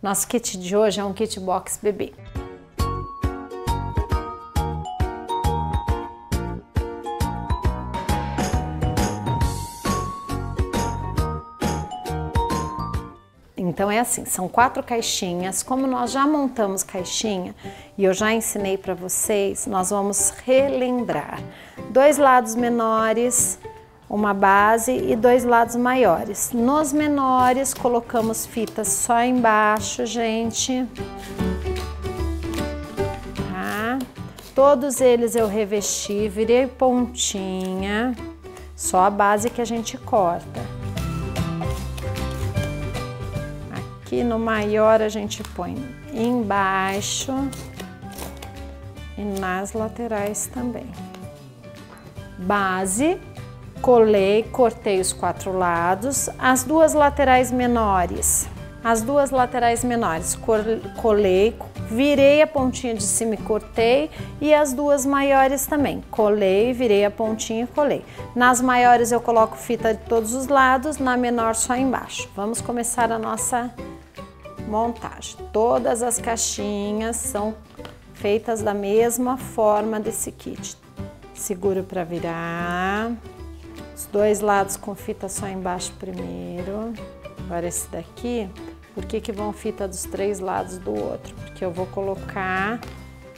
Nosso kit de hoje é um kit box bebê. Então é assim, são 4 caixinhas. Como nós já montamos caixinha e eu já ensinei para vocês, nós vamos relembrar. 2 lados menores, uma base e 2 lados maiores. Nos menores colocamos fitas só embaixo, gente. Tá? Todos eles eu revesti, virei pontinha, só a base que a gente corta. Aqui no maior a gente põe embaixo e nas laterais também. Base, colei, cortei os 4 lados, as 2 laterais menores, colei, virei a pontinha de cima e cortei, e as 2 maiores também, colei, virei a pontinha e colei. Nas maiores eu coloco fita de todos os lados, na menor só embaixo. Vamos começar a nossa montagem. Todas as caixinhas são feitas da mesma forma desse kit. Seguro para virar, os 2 lados com fita só embaixo primeiro. Agora esse daqui, por que vão fita dos 3 lados do outro? Porque eu vou colocar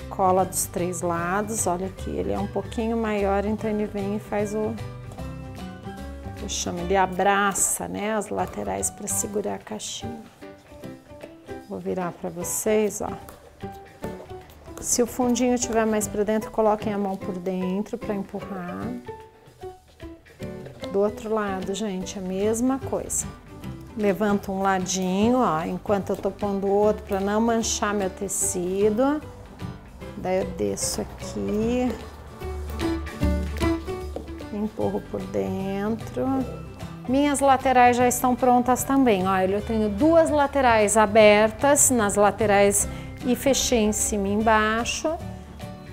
cola dos 3 lados. Olha aqui, ele é um pouquinho maior, então ele vem e faz o... eu chamo, ele abraça, né, as laterais para segurar a caixinha. Vou virar para vocês, ó. Se o fundinho estiver mais para dentro, coloquem a mão por dentro para empurrar. Do outro lado, gente, a mesma coisa. Levanto um ladinho, ó, enquanto eu tô pondo o outro para não manchar meu tecido. Daí eu desço aqui. Empurro por dentro. Minhas laterais já estão prontas também, olha, eu tenho 2 laterais abertas, nas laterais e fechei em cima e embaixo,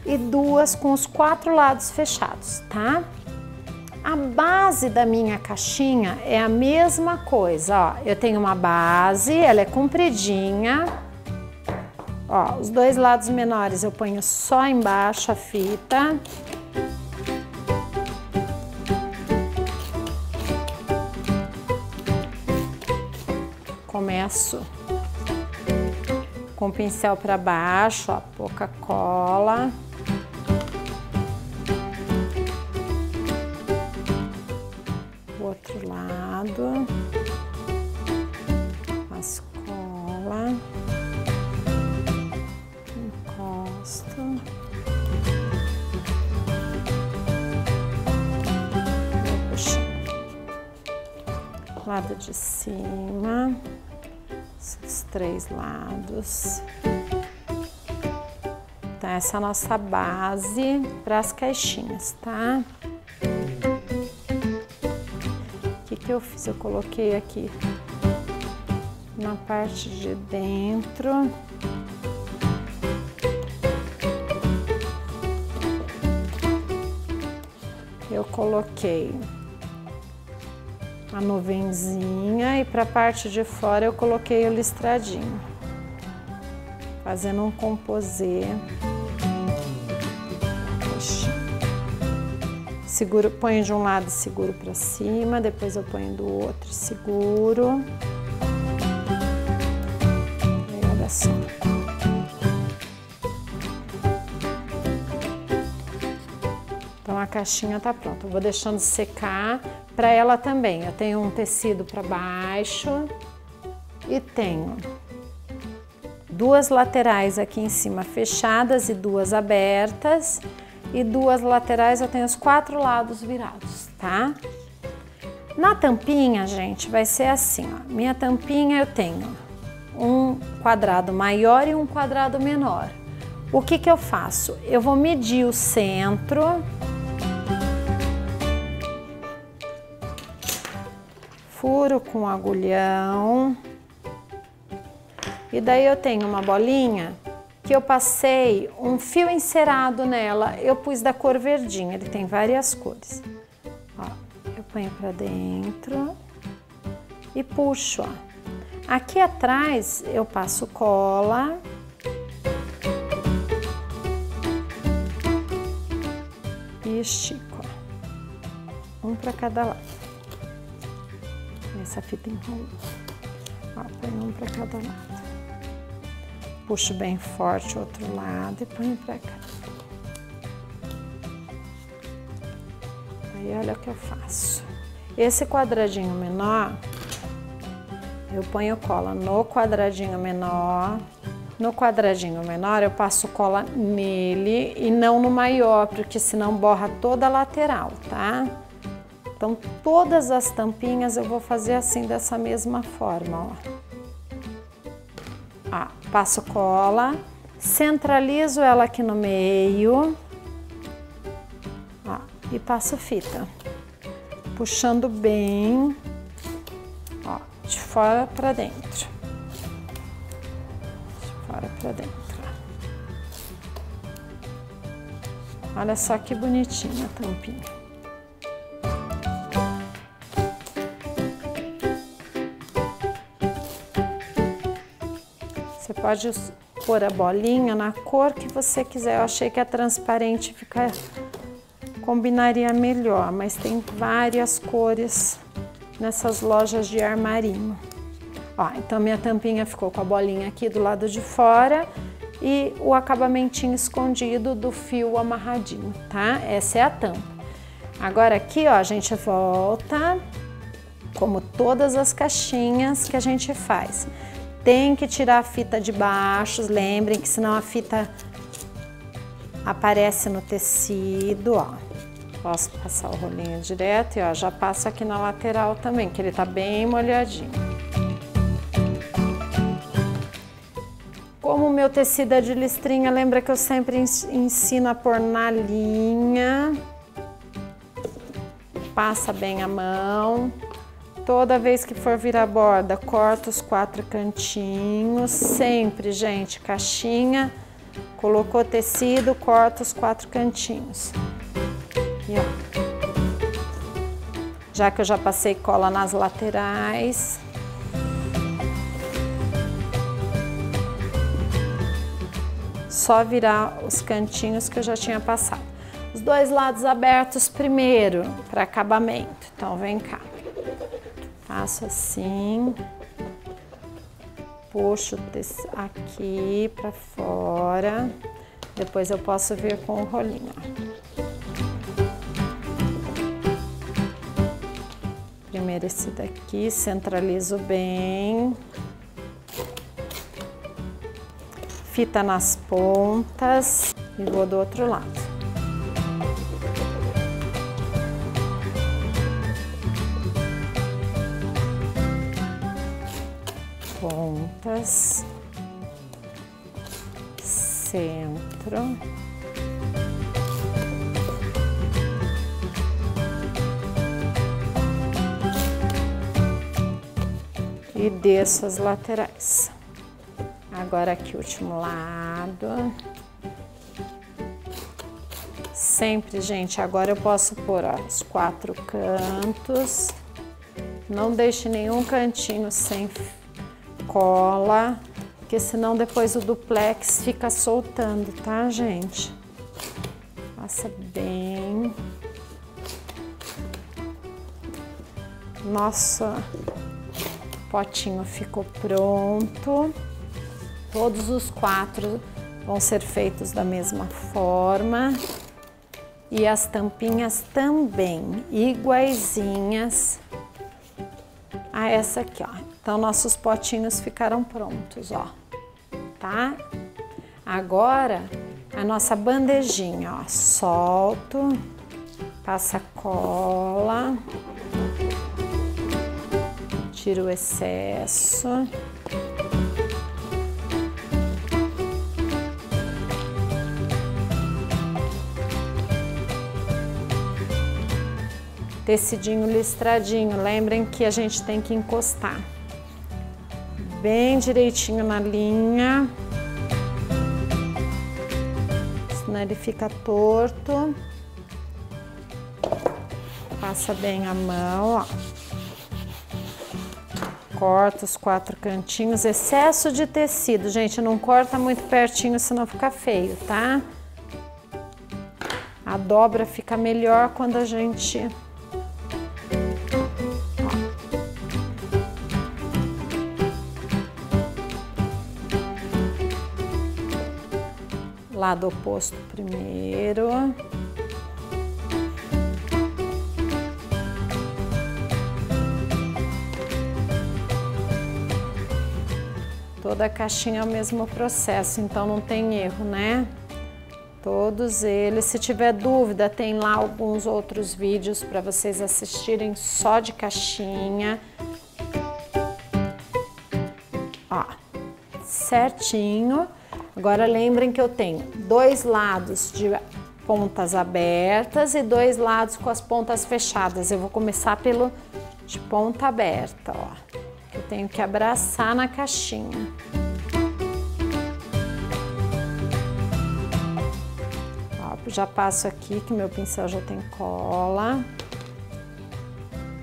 e 2 com os 4 lados fechados, tá? A base da minha caixinha é a mesma coisa, ó, eu tenho uma base, ela é compridinha, ó, os 2 lados menores eu ponho só embaixo a fita. Começo com o pincel para baixo, ó, pouca cola. O outro lado. Passo cola. Encosto. Vou puxar. Lado de cima. Os 3 lados. Então, essa é a nossa base para as caixinhas, tá? O que eu fiz? Eu coloquei aqui na parte de dentro. Eu coloquei a nuvenzinha e para a parte de fora eu coloquei o listradinho, fazendo um composê. Seguro, ponho de um lado e seguro para cima, depois eu ponho do outro e seguro. E olha só. Então a caixinha tá pronta, eu vou deixando secar. Para ela também, eu tenho um tecido para baixo e tenho 2 laterais aqui em cima fechadas e 2 abertas, e 2 laterais eu tenho os 4 lados virados, tá? Na tampinha, gente, vai ser assim, ó. Minha tampinha eu tenho um quadrado maior e um quadrado menor. O que eu faço? Eu vou medir o centro. Furo com agulhão, e daí eu tenho uma bolinha que eu passei um fio encerado nela, eu pus da cor verdinha, ele tem várias cores. Ó, eu ponho pra dentro e puxo, ó. Aqui atrás eu passo cola. E estico, ó. Um para cada lado. Essa fita enrola. Ó, põe um para cada lado. Puxo bem forte o outro lado e ponho para cá. Aí olha o que eu faço. Esse quadradinho menor, eu ponho cola no quadradinho menor. No quadradinho menor eu passo cola nele e não no maior, porque senão borra toda a lateral, tá? Então todas as tampinhas eu vou fazer assim, dessa mesma forma, ó. Ó, passo cola, centralizo ela aqui no meio, ó, e passo fita, puxando bem, ó, de fora para dentro. Fora para dentro. Olha só que bonitinha a tampinha. Você pode pôr a bolinha na cor que você quiser. Eu achei que a transparente combinaria melhor, mas tem várias cores nessas lojas de armarinho. Ó, então minha tampinha ficou com a bolinha aqui do lado de fora e o acabamentinho escondido do fio amarradinho, tá? Essa é a tampa. Agora aqui, ó, a gente volta, como todas as caixinhas que a gente faz. Tem que tirar a fita de baixo, lembrem que senão a fita aparece no tecido, ó. Posso passar o rolinho direto e ó, já passo aqui na lateral também, que ele tá bem molhadinho. Como o meu tecido é de listrinha, lembra que eu sempre ensino a pôr na linha. Passa bem a mão. Toda vez que for virar a borda, corta os 4 cantinhos. Sempre, gente, caixinha, colocou tecido, corta os 4 cantinhos. E ó, já que eu já passei cola nas laterais. Só virar os cantinhos que eu já tinha passado. Os 2 lados abertos primeiro, para acabamento. Então, vem cá. Passo assim. Puxo aqui para fora. Depois eu posso vir com o rolinho. Primeiro esse daqui, centralizo bem. Fita nas pontas e vou do outro lado. Pontas, centro. E desço as laterais. Agora aqui o último lado. Sempre, gente, agora eu posso pôr ó, os 4 cantos. Não deixe nenhum cantinho sem cola, porque senão depois o duplex fica soltando, tá, gente? Passa bem. Nossa, o potinho ficou pronto. Todos os 4 vão ser feitos da mesma forma. E as tampinhas também, iguaizinhas a essa aqui, ó. Então, nossos potinhos ficaram prontos, ó, tá? Agora, a nossa bandejinha, ó, solto, passa cola, tiro o excesso. Tecidinho listradinho, lembrem que a gente tem que encostar bem direitinho na linha, senão ele fica torto. Passa bem a mão, ó. corta os 4 cantinhos, excesso de tecido, gente, não corta muito pertinho, senão fica feio, tá? A dobra fica melhor quando a gente... Lado oposto primeiro. Toda a caixinha é o mesmo processo, então não tem erro, né? Todos eles. Se tiver dúvida, tem lá alguns outros vídeos para vocês assistirem só de caixinha. Ó, certinho. Agora lembrem que eu tenho 2 lados de pontas abertas e 2 lados com as pontas fechadas. Eu vou começar pelo de ponta aberta, ó. Eu tenho que abraçar na caixinha. Ó, já passo aqui que meu pincel já tem cola.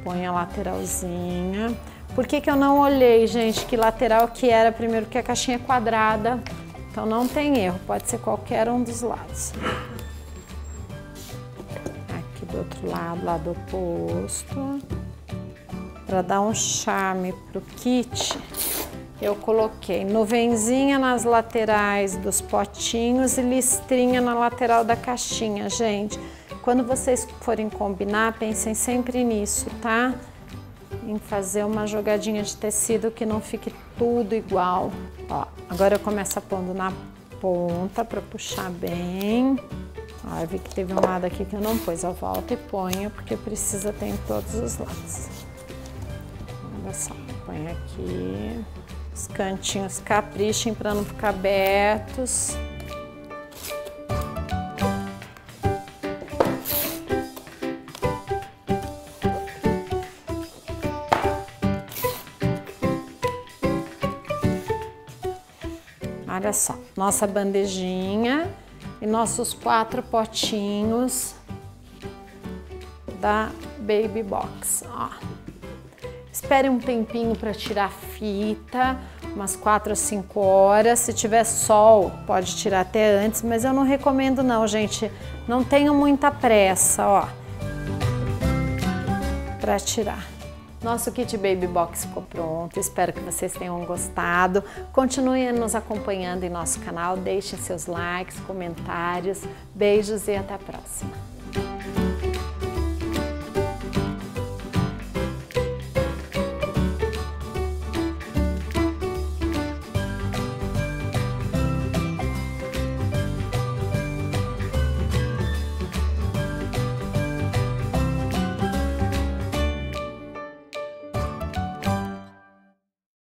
Põe a lateralzinha. Por que que eu não olhei, gente, que lateral que era primeiro? Porque a caixinha é quadrada. Então não tem erro, pode ser qualquer um dos lados. Aqui do outro lado, lado oposto. Para dar um charme pro kit, eu coloquei nuvenzinha nas laterais dos potinhos e listrinha na lateral da caixinha, gente. Quando vocês forem combinar, pensem sempre nisso, tá? Em fazer uma jogadinha de tecido que não fique tudo igual. Ó, agora eu começo pondo na ponta para puxar bem. Ó, eu vi que teve um lado aqui que eu não pus, eu volto e ponho porque precisa ter em todos os lados. Olha só, põe aqui. Os cantinhos caprichem para não ficar abertos. Olha só, nossa bandejinha e nossos 4 potinhos da Baby Box, ó. Espere um tempinho para tirar a fita, umas 4 a 5 horas. Se tiver sol, pode tirar até antes, mas eu não recomendo não, gente. Não tenho muita pressa, ó, para tirar. Nosso kit Baby Box ficou pronto, espero que vocês tenham gostado. Continuem nos acompanhando em nosso canal, deixem seus likes, comentários. Beijos e até a próxima.